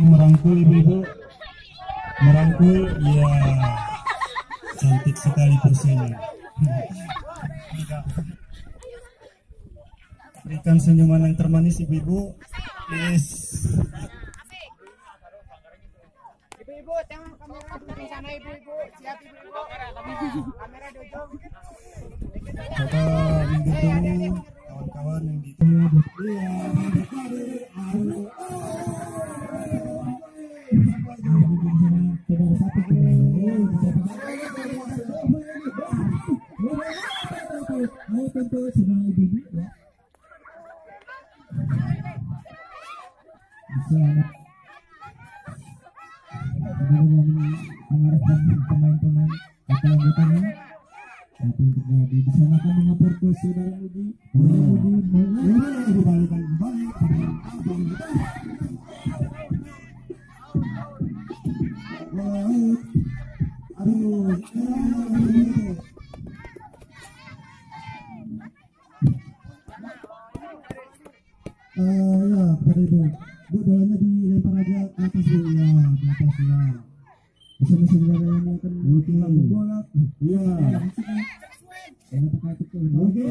Merangkul ibu-ibu, merangkul, ya cantik sekali Persela. Berikan senyuman yang termanis ibu-ibu. Yes. Ibu-ibu tengok kamera di sana, ibu-ibu siap, ibu-ibu kamera dojong. Coba mendukung kawan-kawan yang di mengarahkan pemain-pemain atau anggotanya apa yang terjadi di sana akan mengapor ke saudara Budi. Dibalikan kembali. Aduh. Ya, pada ibu. Bu, bolanya dilempar aja ke atas bu, ya, ke atas ya. Bersama saudara yang akan melakukan bola. Iya. Jangan terkaget tuh. Oke.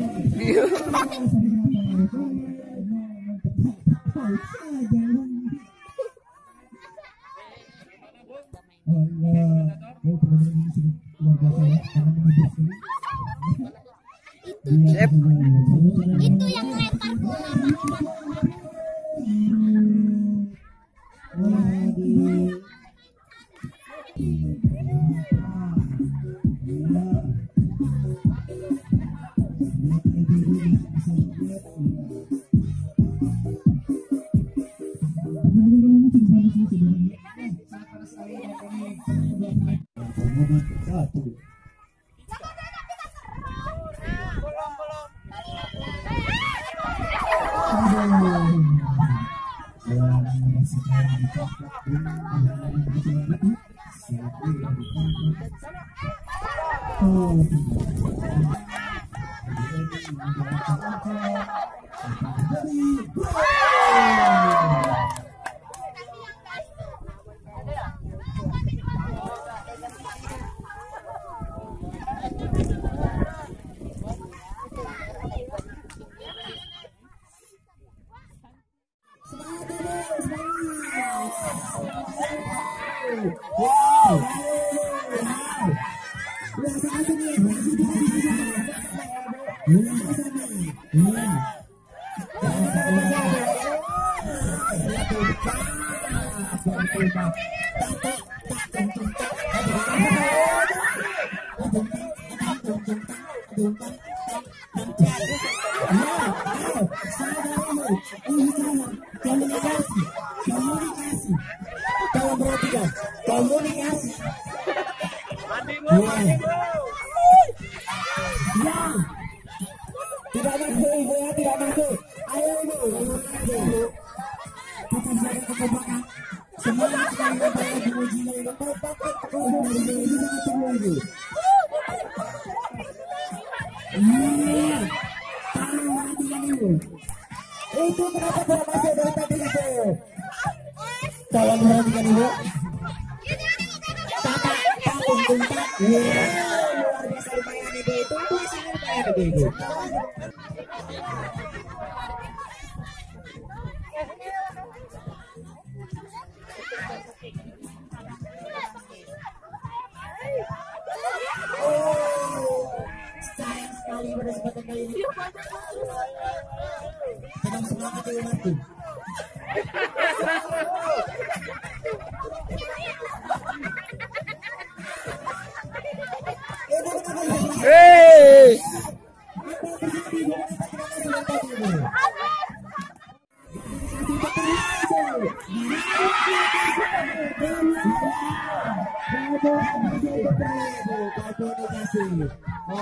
Oh iya, oh permainan ini sudah luar biasa ya, karena menghibur sekali. Itu yang lempar bola. Komunikasi. Tidak masuk ibu ya, tidak masuk. Ayo ibu, kita jaga ke belakang. Semangat sekali kepada ibu Jina ini. Ini sangat seru ibu. Iya, tolong perhatikan ibu. Itu kenapa tidak masuk dari tadi itu? Tolong perhatikan ibu. Luar biasa lumayan ibu, itu sangat lumayan ibu. Sayang sekali pada kesempatan kali ini. Tenang semangat ibu Martin.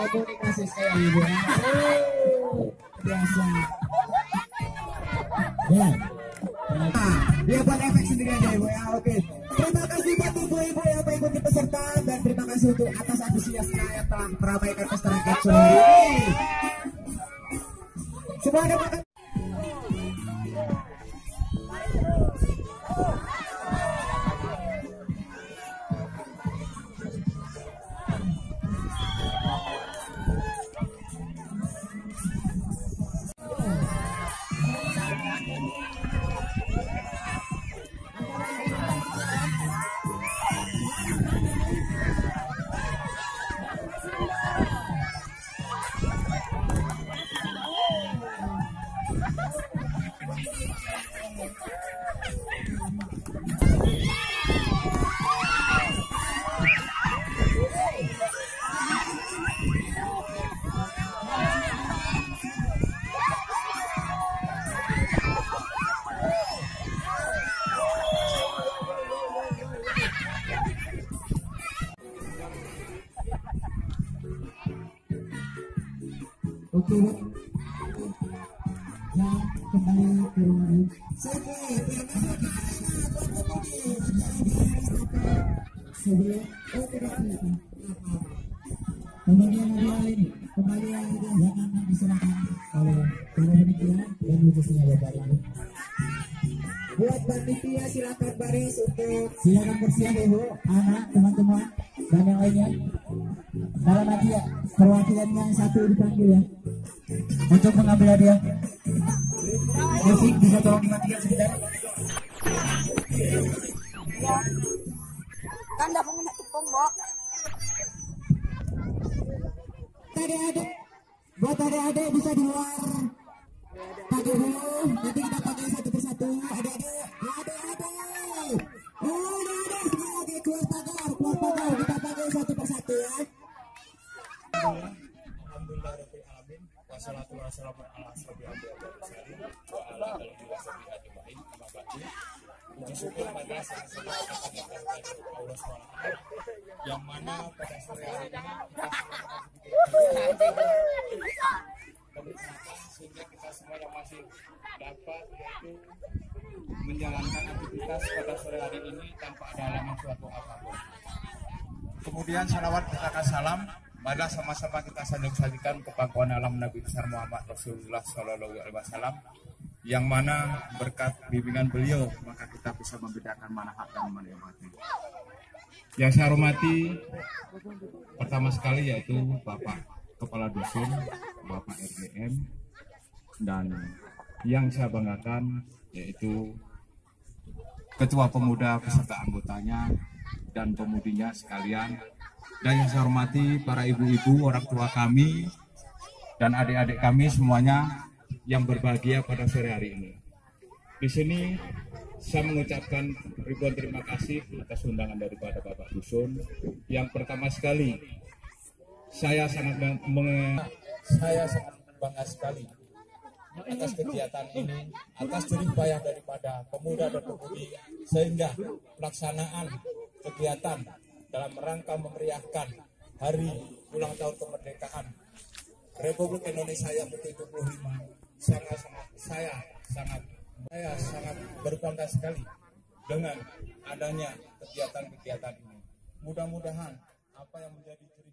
Komunikasi sekali ibu. Biasa. Ya. Dia buat efek sendiri aja ibu ya. Oke. Terima kasih buat ibu-ibu yang mengikuti peserta dan terima kasih untuk atas antusiasnya yang telah meramaikan pesta rakyat sore ini. Semua ada makan. Oke, ya kembali ke rumah. Kemudian ini kembali yang jangan diserahkan oleh para panitia dan khususnya dari ini. Buat panitia silakan baris untuk silakan bersiap ibu, anak, teman-teman dan yang lainnya. Kalau nanti ya perwakilan yang satu dipanggil ya untuk mengambil hadiah. Musik bisa tolong dimatikan sebentar. Kan dapat kena tepung, Mbok. Adik-adik, buat adik-adik bisa di luar pakai dulu, nanti kita pakai satu persatu. Adik-adik, adik-adik, lagi keluar pagar, kita pakai satu persatu ya. Alhamdulillahirrahmanirrahim. Wassalatu wassalamu ala asyrofil anbiya'i wal mursalin wa ala alihi wa sahbihi ajmain. Amma ba'du. Puji syukur pada Allah SWT yang mana pada sore hari ini sehingga kita semua yang masih dapat yaitu menjalankan aktivitas pada sore hari ini tanpa ada halangan suatu apapun. Kemudian salawat berkata salam, marilah sama-sama kita sanjung-sanjungkan ke pangkuan alam Nabi besar Muhammad Rasulullah Shallallahu Alaihi Wasallam, yang mana berkat bimbingan beliau maka kita bisa membedakan mana hak dan mana yang mati. Yang saya hormati pertama sekali yaitu Bapak Kepala Dusun, Bapak RDM, dan yang saya banggakan yaitu Ketua Pemuda beserta anggotanya dan pemudinya sekalian. Dan yang saya hormati para ibu-ibu, orang tua kami dan adik-adik kami semuanya yang berbahagia pada sore hari ini. Di sini saya mengucapkan ribuan terima kasih atas undangan daripada Bapak Dusun. Yang pertama sekali, saya sangat bangga sekali atas kegiatan ini, atas jerih payah daripada pemuda dan pemudi, sehingga pelaksanaan kegiatan dalam rangka memeriahkan hari ulang tahun kemerdekaan Republik Indonesia yang ke-75 saya sangat berbangga sekali dengan adanya kegiatan-kegiatan ini. Mudah-mudahan apa yang menjadi ciri